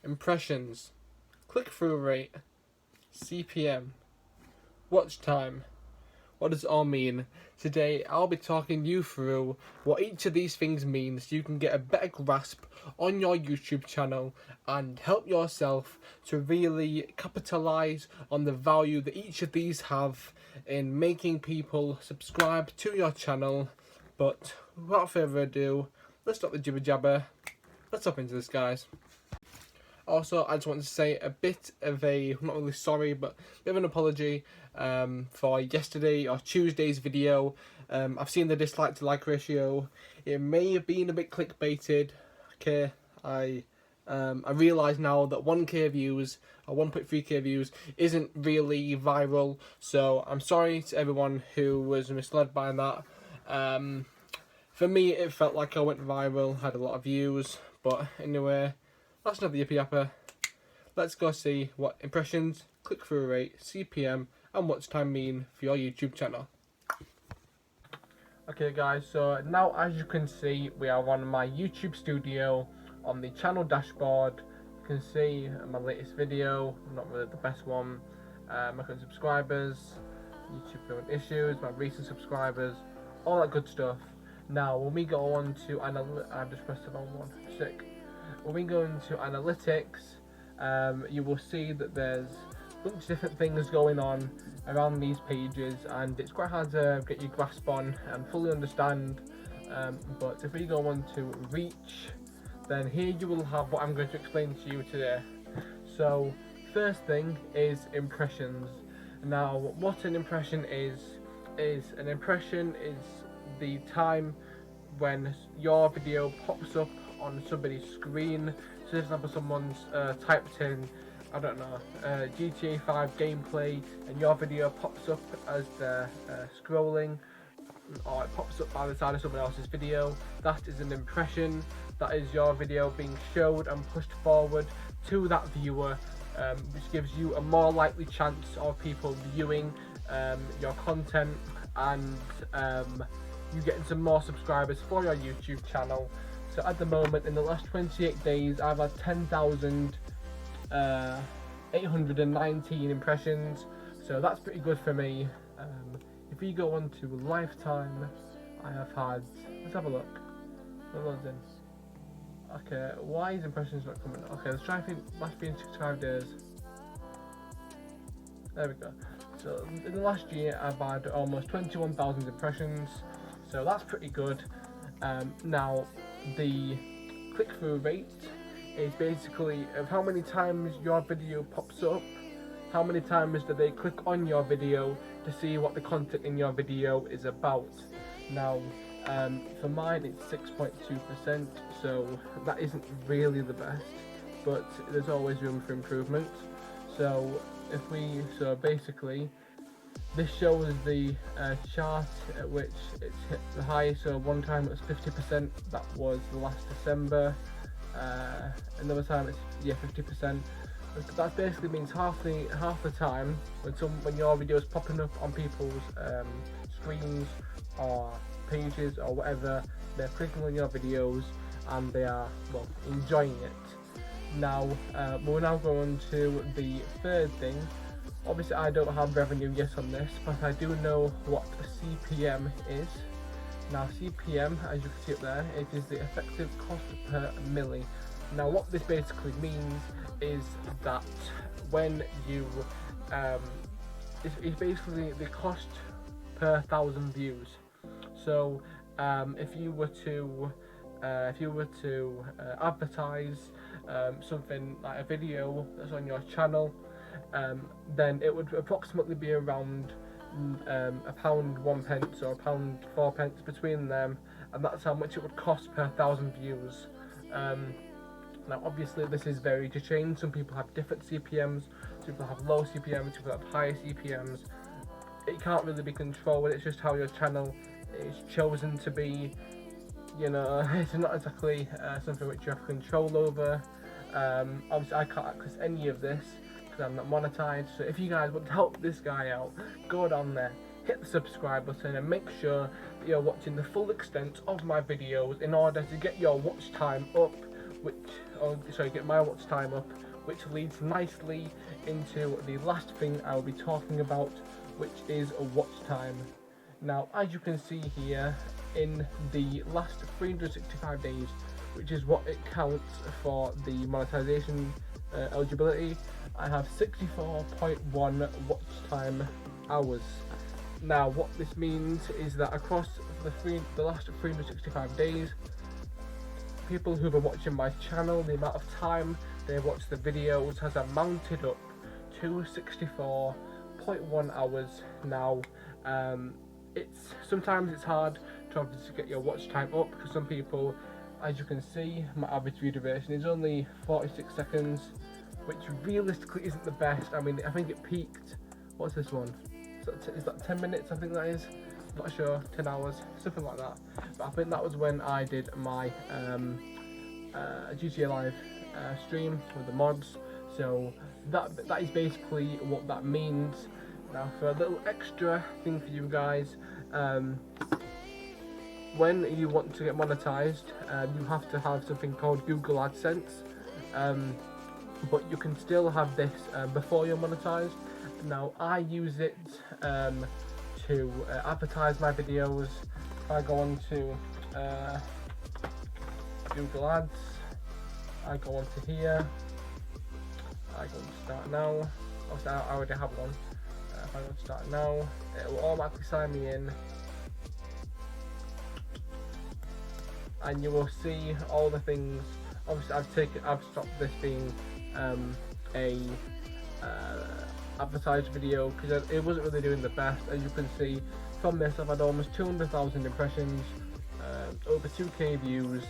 impressions, click-through rate, CPM, watch time. What does it all mean? Today I'll be talking you through what each of these things means so you can get a better grasp on your YouTube channel and help yourself to really capitalise on the value that each of these have in making people subscribe to your channel. But without further ado, let's stop the jibber jabber. Let's hop into this, guys. Also, I just want to say a bit of a, not really sorry, but a bit of an apology for yesterday or Tuesday's video. I've seen the dislike to like ratio. It may have been a bit clickbaited. Okay, I realise now that 1k views or 1.3k views isn't really viral. So I'm sorry to everyone who was misled by that. For me, it felt like I went viral, had a lot of views, but anyway. That's not the yippee yapper. Let's go see what impressions, click-through rate, CPM and watch time mean for your YouTube channel. Okay guys, so now as you can see, we are on my YouTube studio on the channel dashboard. You can see my latest video, not really the best one, my current subscribers, YouTube current issues, my recent subscribers, all that good stuff. Now when we go on to I've just pressed the wrong one, sick. When we go into analytics, you will see that there's a bunch of different things going on around these pages, and it's quite hard to get your grasp on and fully understand. But if we go on to reach, then here you will have what I'm going to explain to you today. So first thing is impressions. Now what an impression is an impression is the time when your video pops up on somebody's screen. So for example, someone's typed in, I don't know, GTA 5 gameplay, and your video pops up as they're scrolling, or it pops up by the side of someone else's video. That is an impression. That is your video being showed and pushed forward to that viewer, which gives you a more likely chance of people viewing your content, and you getting some more subscribers for your YouTube channel. So at the moment, in the last 28 days, I've had 10,819 impressions. So that's pretty good for me. If we go on to lifetime, I have had, let's have a look. What was in? Okay, why is impressions not coming? Okay, let's try, I think last being 65 days. There we go. So in the last year, I've had almost 21,000 impressions. So that's pretty good. Now, the click-through rate is basically of how many times your video pops up, how many times do they click on your video to see what the content in your video is about. Now, for mine it's 6.2%, so that isn't really the best, but there's always room for improvement. So basically, this shows the chart at which it's hit the highest. So one time it was 50%, that was last December. Another time it's 50%. That basically means half the time when your video is popping up on people's screens or pages or whatever, they're clicking on your videos and they are, well, enjoying it. Now we're now going to the third thing. Obviously I don't have revenue yet on this, but I do know what CPM is. Now CPM, as you can see up there, it is the effective cost per milli. Now what this basically means is that when you, it's basically the cost per 1,000 views. So if you were to advertise something like a video that's on your channel, then it would approximately be around £1.01 or £1.04 between them, and that's how much it would cost per 1,000 views. Now obviously this is very to change. Some people have different CPMs, some people have low CPMs, some people have higher CPMs. It can't really be controlled, it's just how your channel is chosen to be. You know, it's not exactly something which you have control over. Obviously I can't access any of this because I'm not monetized, so if you guys want to help this guy out, go down there, hit the subscribe button and make sure that you're watching the full extent of my videos in order to get your watch time up get my watch time up, which leads nicely into the last thing I will be talking about, which is a watch time. Now, as you can see here, in the last 365 days, which is what it counts for the monetization eligibility, I have 64.1 watch time hours. Now, what this means is that across the last 365 days, people who've been watching my channel, the amount of time they've watched the videos has amounted up to 64.1 hours. Now, sometimes it's hard to obviously get your watch time up, because some people, as you can see, my average view duration is only 46 seconds, which realistically isn't the best. I mean, I think it peaked, what's this one? Is that 10 minutes? I think that is. Not sure, 10 hours, something like that. But I think that was when I did my GTA Live stream with the mods. So that is basically what that means. Now, for a little extra thing for you guys, when you want to get monetized, you have to have something called Google AdSense. But you can still have this before you're monetized. Now, I use it to advertise my videos. If I go on to Google Ads, I go onto here, I go to start now. Obviously, I already have one. If I go to start now, it will automatically sign me in, and you will see all the things. Obviously, I've stopped this being a advertised video because it wasn't really doing the best. As you can see from this, I've had almost 200,000 impressions, over 2k views.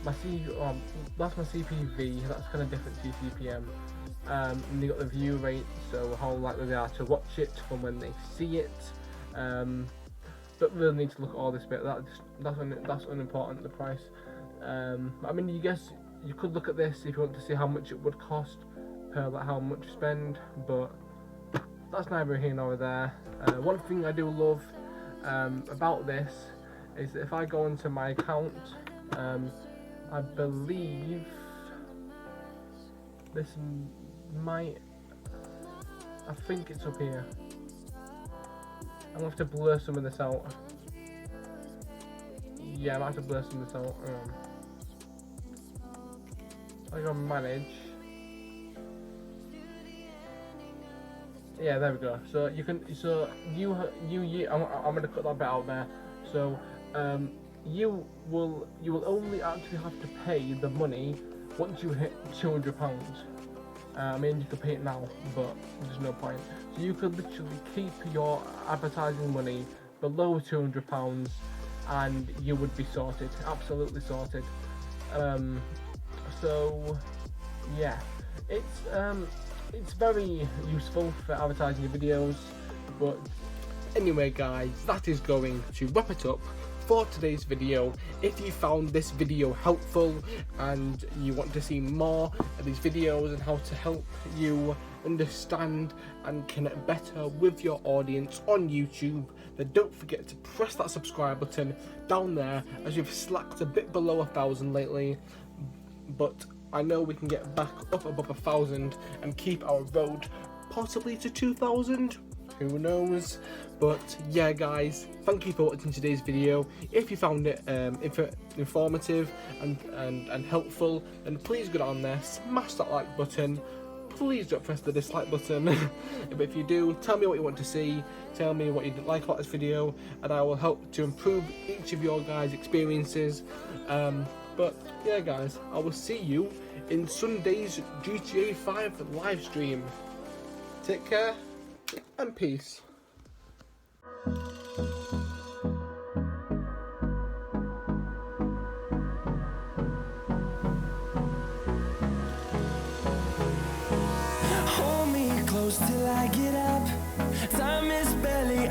That's my CPV. That's kind of different to CPM. And you got the view rate, so how likely they are to watch it from when they see it. Don't really need to look at all this bit. That's unimportant. The price. I mean, you guess you could look at this if you want to see how much it would cost per how much you spend, but that's neither here nor there. One thing I do love about this is that if I go into my account, I believe this might, I think it's up here. I'm gonna have to blur some of this out. Yeah, I might have to blur some of this out. I go manage. Yeah, there we go. So you can, I'm gonna cut that bit out there. So you will only actually have to pay the money once you hit £200. I mean, you can pay it now, but there's no point. So you could literally keep your advertising money below £200, and you would be sorted, absolutely sorted. So yeah, it's very useful for advertising your videos. But anyway, guys, that is going to wrap it up for today's video. If you found this video helpful and you want to see more of these videos and how to help you understand and connect better with your audience on YouTube, then don't forget to press that subscribe button down there, as you've slacked a bit below 1,000 lately, but I know we can get back up above 1,000 and keep our road possibly to 2,000. Who knows? But yeah, guys, thank you for watching today's video. If you found it informative and helpful, then please go down there, smash that like button. Please don't press the dislike button. But if you do, tell me what you want to see, tell me what you didn't like about this video, and I will help to improve each of your guys' experiences. But yeah, guys, I will see you in Sunday's GTA 5 live stream. Take care and peace. Hold me close till I get up. Time is barely